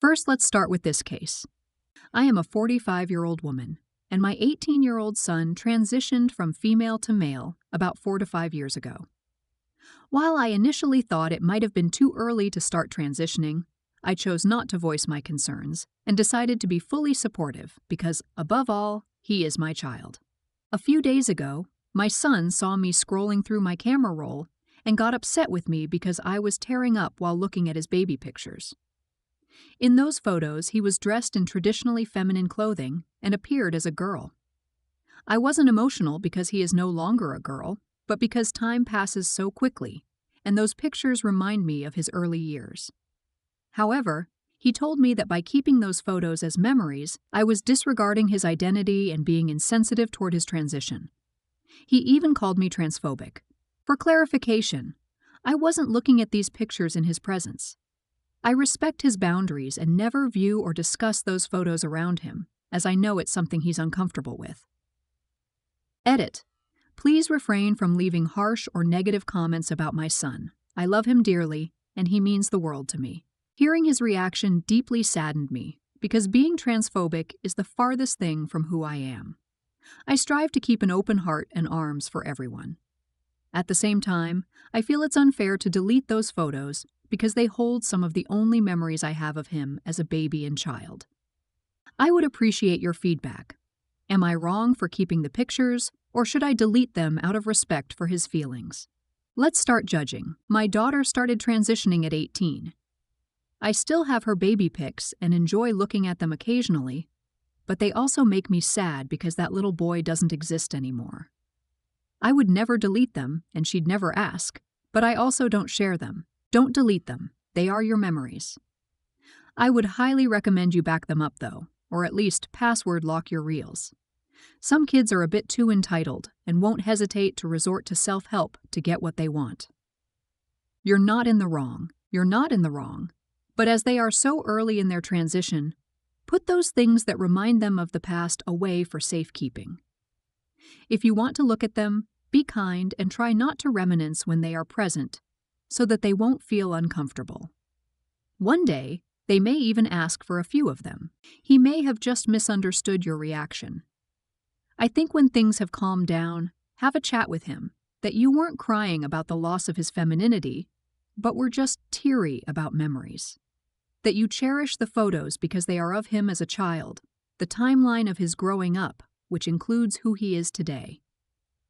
First, let's start with this case. I am a 45-year-old woman, and my 18-year-old son transitioned from female to male about 4 to 5 years ago. While I initially thought it might have been too early to start transitioning, I chose not to voice my concerns and decided to be fully supportive because, above all, he is my child. A few days ago, my son saw me scrolling through my camera roll and got upset with me because I was tearing up while looking at his baby pictures. In those photos, he was dressed in traditionally feminine clothing and appeared as a girl. I wasn't emotional because he is no longer a girl, but because time passes so quickly, and those pictures remind me of his early years. However, he told me that by keeping those photos as memories, I was disregarding his identity and being insensitive toward his transition. He even called me transphobic. For clarification, I wasn't looking at these pictures in his presence. I respect his boundaries and never view or discuss those photos around him, as I know it's something he's uncomfortable with. Edit. Please refrain from leaving harsh or negative comments about my son. I love him dearly, and he means the world to me. Hearing his reaction deeply saddened me, because being transphobic is the farthest thing from who I am. I strive to keep an open heart and arms for everyone. At the same time, I feel it's unfair to delete those photos because they hold some of the only memories I have of him as a baby and child. I would appreciate your feedback. Am I wrong for keeping the pictures, or should I delete them out of respect for his feelings? Let's start judging. My daughter started transitioning at 18. I still have her baby pics and enjoy looking at them occasionally, but they also make me sad because that little boy doesn't exist anymore. I would never delete them, and she'd never ask, but I also don't share them. Don't delete them. They are your memories. I would highly recommend you back them up, though, or at least password lock your reels. Some kids are a bit too entitled and won't hesitate to resort to self-help to get what they want. You're not in the wrong. You're not in the wrong. But as they are so early in their transition, put those things that remind them of the past away for safekeeping. If you want to look at them, be kind and try not to reminisce when they are present, so that they won't feel uncomfortable. One day, they may even ask for a few of them. He may have just misunderstood your reaction. I think when things have calmed down, have a chat with him, that you weren't crying about the loss of his femininity, but were just teary about memories. That you cherish the photos because they are of him as a child, the timeline of his growing up, which includes who he is today.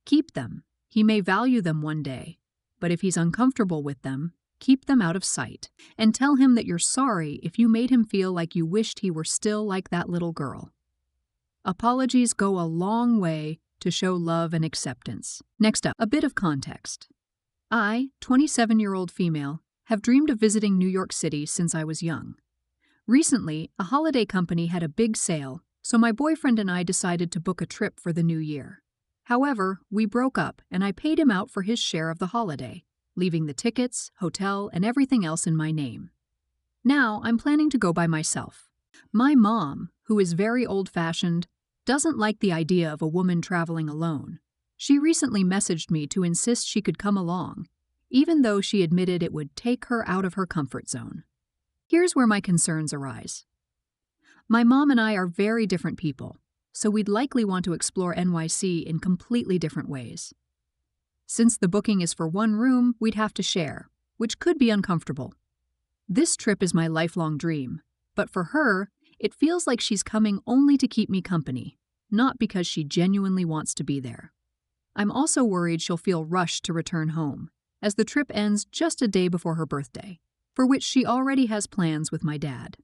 Keep them. He may value them one day, but if he's uncomfortable with them, keep them out of sight, and tell him that you're sorry if you made him feel like you wished he were still like that little girl. Apologies go a long way to show love and acceptance. Next up, a bit of context. I, 27-year-old female, have dreamed of visiting New York City since I was young. Recently, a holiday company had a big sale, so my boyfriend and I decided to book a trip for the new year. However, we broke up and I paid him out for his share of the holiday, leaving the tickets, hotel, and everything else in my name. Now, I'm planning to go by myself. My mom, who is very old-fashioned, doesn't like the idea of a woman traveling alone. She recently messaged me to insist she could come along, even though she admitted it would take her out of her comfort zone. Here's where my concerns arise. My mom and I are very different people, so we'd likely want to explore NYC in completely different ways. Since the booking is for one room, we'd have to share, which could be uncomfortable. This trip is my lifelong dream, but for her, it feels like she's coming only to keep me company, not because she genuinely wants to be there. I'm also worried she'll feel rushed to return home, as the trip ends just a day before her birthday, for which she already has plans with my dad.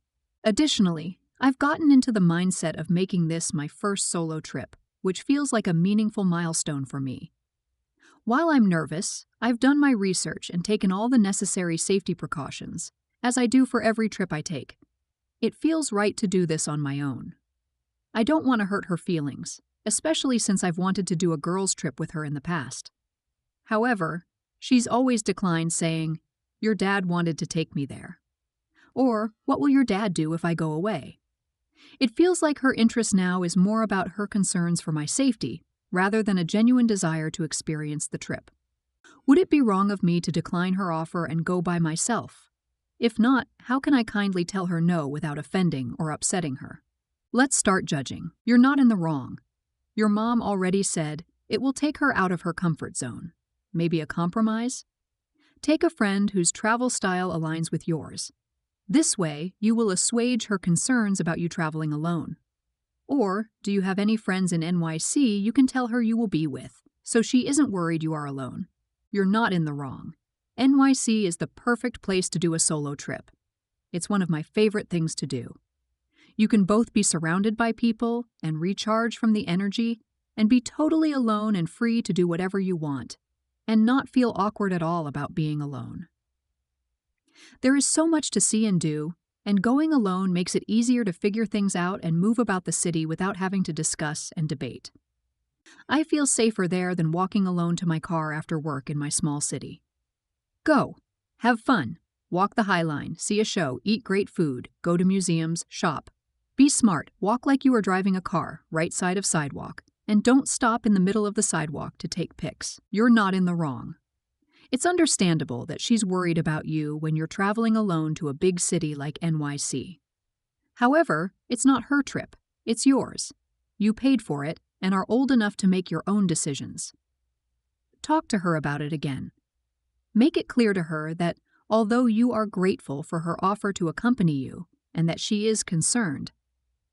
Additionally, I've gotten into the mindset of making this my first solo trip, which feels like a meaningful milestone for me. While I'm nervous, I've done my research and taken all the necessary safety precautions, as I do for every trip I take. It feels right to do this on my own. I don't want to hurt her feelings, especially since I've wanted to do a girls' trip with her in the past. However, she's always declined saying, "Your dad wanted to take me there." Or, "What will your dad do if I go away?" It feels like her interest now is more about her concerns for my safety, rather than a genuine desire to experience the trip. Would it be wrong of me to decline her offer and go by myself? If not, how can I kindly tell her no without offending or upsetting her? Let's start judging. You're not in the wrong. Your mom already said it will take her out of her comfort zone. Maybe a compromise? Take a friend whose travel style aligns with yours. This way, you will assuage her concerns about you traveling alone. Or, do you have any friends in NYC you can tell her you will be with, so she isn't worried you are alone? You're not in the wrong. NYC is the perfect place to do a solo trip. It's one of my favorite things to do. You can both be surrounded by people and recharge from the energy and be totally alone and free to do whatever you want, and not feel awkward at all about being alone. There is so much to see and do, and going alone makes it easier to figure things out and move about the city without having to discuss and debate. I feel safer there than walking alone to my car after work in my small city. Go. Have fun. Walk the High Line, see a show, eat great food, go to museums, shop. Be smart, walk like you are driving a car, right side of sidewalk, and don't stop in the middle of the sidewalk to take pics. You're not in the wrong. It's understandable that she's worried about you when you're traveling alone to a big city like NYC. However, it's not her trip, it's yours. You paid for it and are old enough to make your own decisions. Talk to her about it again. Make it clear to her that although you are grateful for her offer to accompany you and that she is concerned,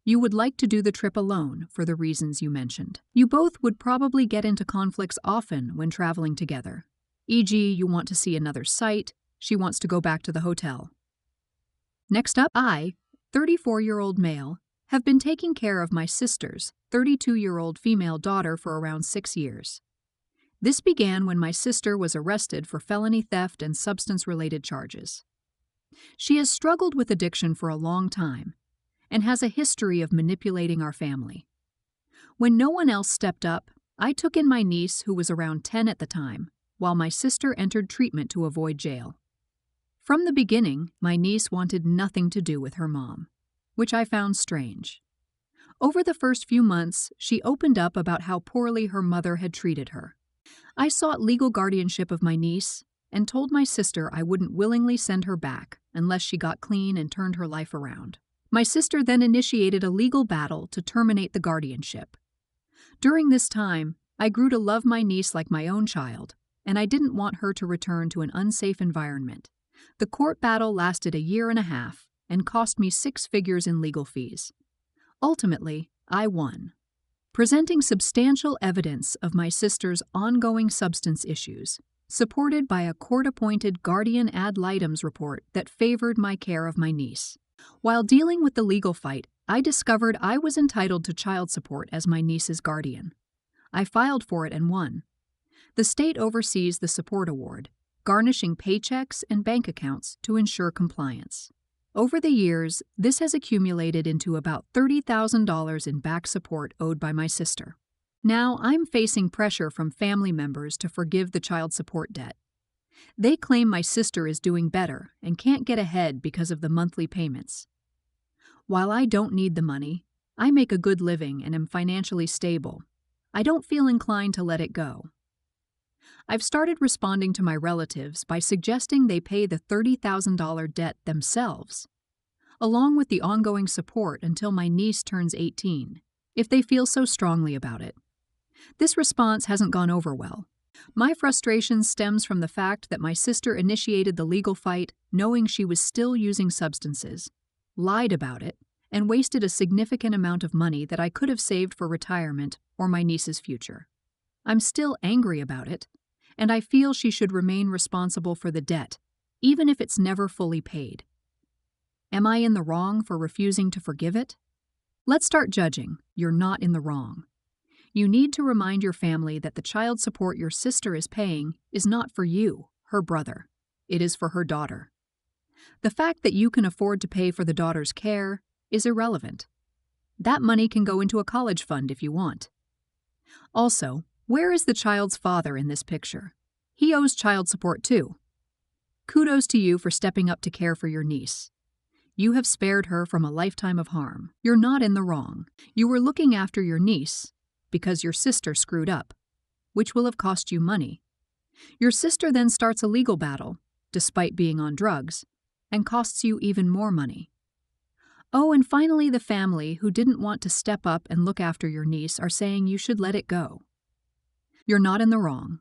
you would like to do the trip alone for the reasons you mentioned. You both would probably get into conflicts often when traveling together. E.g., you want to see another site, she wants to go back to the hotel. Next up, I, 34-year-old male, have been taking care of my sister's 32-year-old female daughter for around 6 years. This began when my sister was arrested for felony theft and substance-related charges. She has struggled with addiction for a long time and has a history of manipulating our family. When no one else stepped up, I took in my niece, who was around 10 at the time, while my sister entered treatment to avoid jail. From the beginning, my niece wanted nothing to do with her mom, which I found strange. Over the first few months, she opened up about how poorly her mother had treated her. I sought legal guardianship of my niece and told my sister I wouldn't willingly send her back unless she got clean and turned her life around. My sister then initiated a legal battle to terminate the guardianship. During this time, I grew to love my niece like my own child, and I didn't want her to return to an unsafe environment. The court battle lasted 1.5 years and cost me 6 figures in legal fees. Ultimately, I won, presenting substantial evidence of my sister's ongoing substance issues, supported by a court-appointed guardian ad litem's report that favored my care of my niece. While dealing with the legal fight, I discovered I was entitled to child support as my niece's guardian. I filed for it and won. The state oversees the support award, garnishing paychecks and bank accounts to ensure compliance. Over the years, this has accumulated into about $30,000 in back support owed by my sister. Now I'm facing pressure from family members to forgive the child support debt. They claim my sister is doing better and can't get ahead because of the monthly payments. While I don't need the money, I make a good living and am financially stable. I don't feel inclined to let it go. I've started responding to my relatives by suggesting they pay the $30,000 debt themselves, along with the ongoing support until my niece turns 18, if they feel so strongly about it. This response hasn't gone over well. My frustration stems from the fact that my sister initiated the legal fight knowing she was still using substances, lied about it, and wasted a significant amount of money that I could have saved for retirement or my niece's future. I'm still angry about it, and I feel she should remain responsible for the debt, even if it's never fully paid. Am I in the wrong for refusing to forgive it? Let's start judging. You're not in the wrong. You need to remind your family that the child support your sister is paying is not for you, her brother. It is for her daughter. The fact that you can afford to pay for the daughter's care is irrelevant. That money can go into a college fund if you want. Also, where is the child's father in this picture? He owes child support too. Kudos to you for stepping up to care for your niece. You have spared her from a lifetime of harm. You're not in the wrong. You were looking after your niece because your sister screwed up, which will have cost you money. Your sister then starts a legal battle, despite being on drugs, and costs you even more money. Oh, and finally, the family who didn't want to step up and look after your niece are saying you should let it go. You're not in the wrong.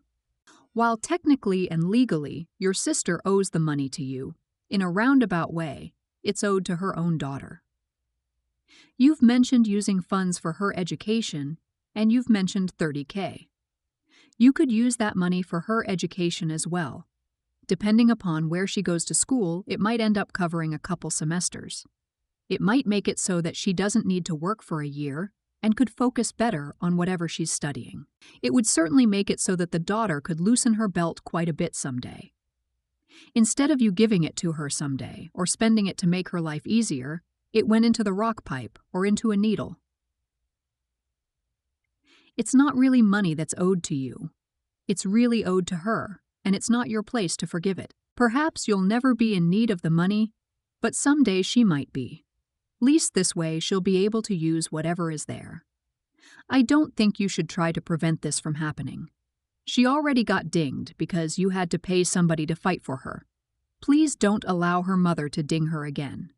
While technically and legally your sister owes the money to you, in a roundabout way, it's owed to her own daughter. You've mentioned using funds for her education, and you've mentioned $30K. You could use that money for her education as well. Depending upon where she goes to school, it might end up covering a couple semesters. It might make it so that she doesn't need to work for a year and could focus better on whatever she's studying. It would certainly make it so that the daughter could loosen her belt quite a bit someday. Instead of you giving it to her someday or spending it to make her life easier, it went into the rock pipe or into a needle. It's not really money that's owed to you. It's really owed to her, and it's not your place to forgive it. Perhaps you'll never be in need of the money, but someday she might be. Least this way she'll be able to use whatever is there. I don't think you should try to prevent this from happening. She already got dinged because you had to pay somebody to fight for her. Please don't allow her mother to ding her again.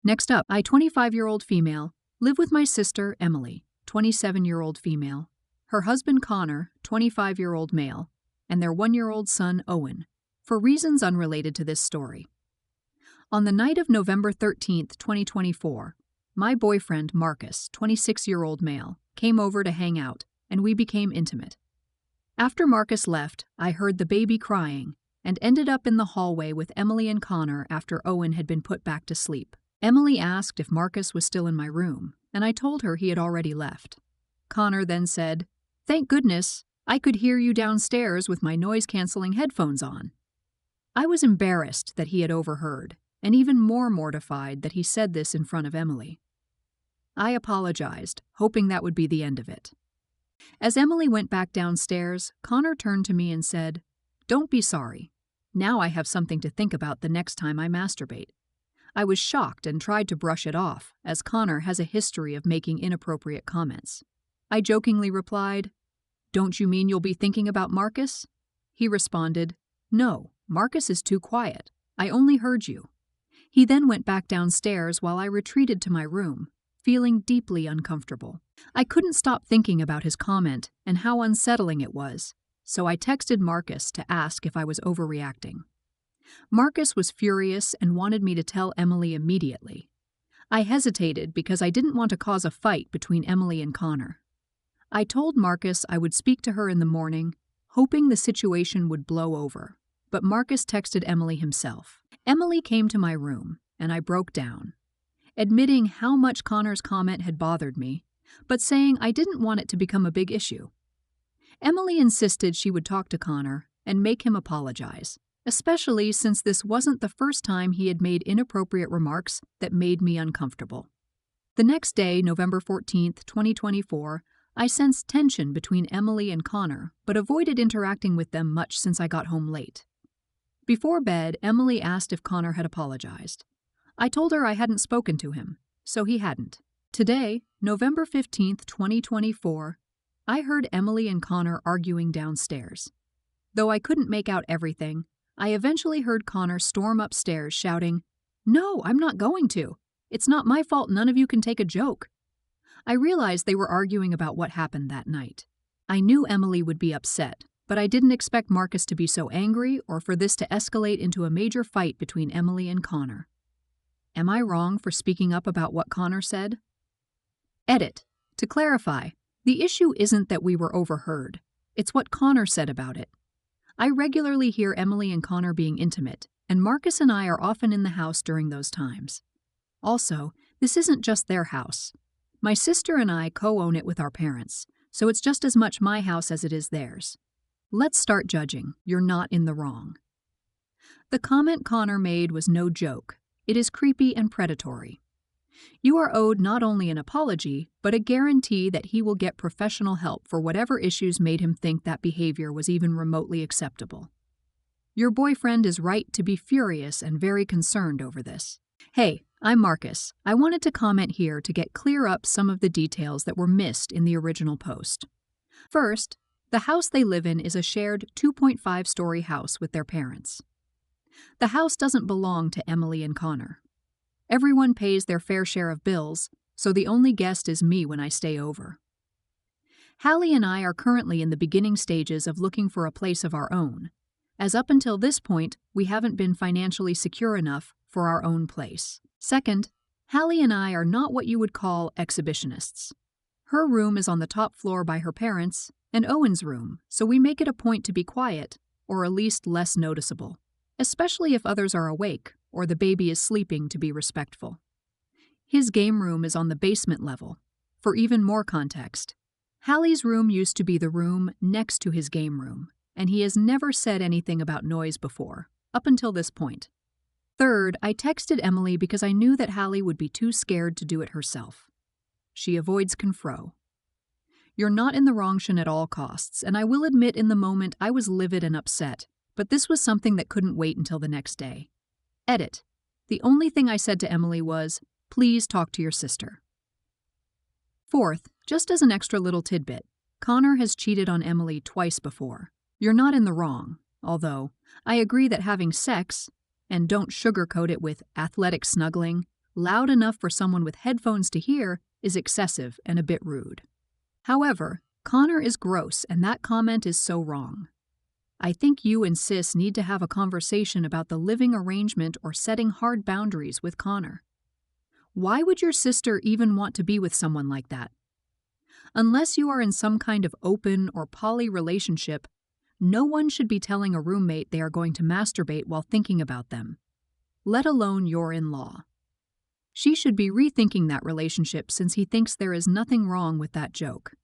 Next up, I, 25-year-old female, live with my sister, Emily, 27-year-old female, her husband, Connor, 25-year-old male, and their 1-year-old son, Owen, for reasons unrelated to this story. On the night of November 13th, 2024, my boyfriend, Marcus, 26-year-old male, came over to hang out, and we became intimate. After Marcus left, I heard the baby crying and ended up in the hallway with Emily and Connor after Owen had been put back to sleep. Emily asked if Marcus was still in my room, and I told her he had already left. Connor then said, "Thank goodness, I could hear you downstairs with my noise-canceling headphones on." I was embarrassed that he had overheard, and even more mortified that he said this in front of Emily. I apologized, hoping that would be the end of it. As Emily went back downstairs, Connor turned to me and said, "Don't be sorry. Now I have something to think about the next time I masturbate." I was shocked and tried to brush it off, as Connor has a history of making inappropriate comments. I jokingly replied, "Don't you mean you'll be thinking about Marcus?" He responded, "No, Marcus is too quiet. I only heard you." He then went back downstairs while I retreated to my room, feeling deeply uncomfortable. I couldn't stop thinking about his comment and how unsettling it was, so I texted Marcus to ask if I was overreacting. Marcus was furious and wanted me to tell Emily immediately. I hesitated because I didn't want to cause a fight between Emily and Connor. I told Marcus I would speak to her in the morning, hoping the situation would blow over, but Marcus texted Emily himself. Emily came to my room, and I broke down, admitting how much Connor's comment had bothered me, but saying I didn't want it to become a big issue. Emily insisted she would talk to Connor and make him apologize, especially since this wasn't the first time he had made inappropriate remarks that made me uncomfortable. The next day, November 14th, 2024, I sensed tension between Emily and Connor, but avoided interacting with them much since I got home late. Before bed, Emily asked if Connor had apologized. I told her I hadn't spoken to him, so he hadn't. Today, November 15th, 2024, I heard Emily and Connor arguing downstairs. Though I couldn't make out everything, I eventually heard Connor storm upstairs shouting, "No, I'm not going to. It's not my fault none of you can take a joke." I realized they were arguing about what happened that night. I knew Emily would be upset, but I didn't expect Marcus to be so angry or for this to escalate into a major fight between Emily and Connor. Am I wrong for speaking up about what Connor said? Edit. To clarify, the issue isn't that we were overheard. It's what Connor said about it. I regularly hear Emily and Connor being intimate, and Marcus and I are often in the house during those times. Also, this isn't just their house. My sister and I co-own it with our parents, so it's just as much my house as it is theirs. Let's start judging. You're not in the wrong. The comment Connor made was no joke. It is creepy and predatory. You are owed not only an apology, but a guarantee that he will get professional help for whatever issues made him think that behavior was even remotely acceptable. Your boyfriend is right to be furious and very concerned over this. Hey, I'm Marcus. I wanted to comment here to clear up some of the details that were missed in the original post. First, the house they live in is a shared 2.5-story house with their parents. The house doesn't belong to Emily and Connor. Everyone pays their fair share of bills, so the only guest is me when I stay over. Hallie and I are currently in the beginning stages of looking for a place of our own, as up until this point, we haven't been financially secure enough for our own place. Second, Hallie and I are not what you would call exhibitionists. Her room is on the top floor by her parents, and Owen's room, so we make it a point to be quiet, or at least less noticeable, especially if others are awake or the baby is sleeping, to be respectful. His game room is on the basement level. For even more context, Hallie's room used to be the room next to his game room, and he has never said anything about noise before, up until this point. Third, I texted Emily because I knew that Hallie would be too scared to do it herself. She avoids confro. You're not in the wrong, Shin, at all costs, and I will admit in the moment I was livid and upset, but this was something that couldn't wait until the next day. Edit. The only thing I said to Emily was, please talk to your sister. Fourth, just as an extra little tidbit, Connor has cheated on Emily twice before. You're not in the wrong, although I agree that having sex, and don't sugarcoat it with athletic snuggling, loud enough for someone with headphones to hear, is excessive and a bit rude. However, Connor is gross, and that comment is so wrong. I think you and Sis need to have a conversation about the living arrangement or setting hard boundaries with Connor. Why would your sister even want to be with someone like that? Unless you are in some kind of open or poly relationship, no one should be telling a roommate they are going to masturbate while thinking about them, let alone your in-law. She should be rethinking that relationship since he thinks there is nothing wrong with that joke.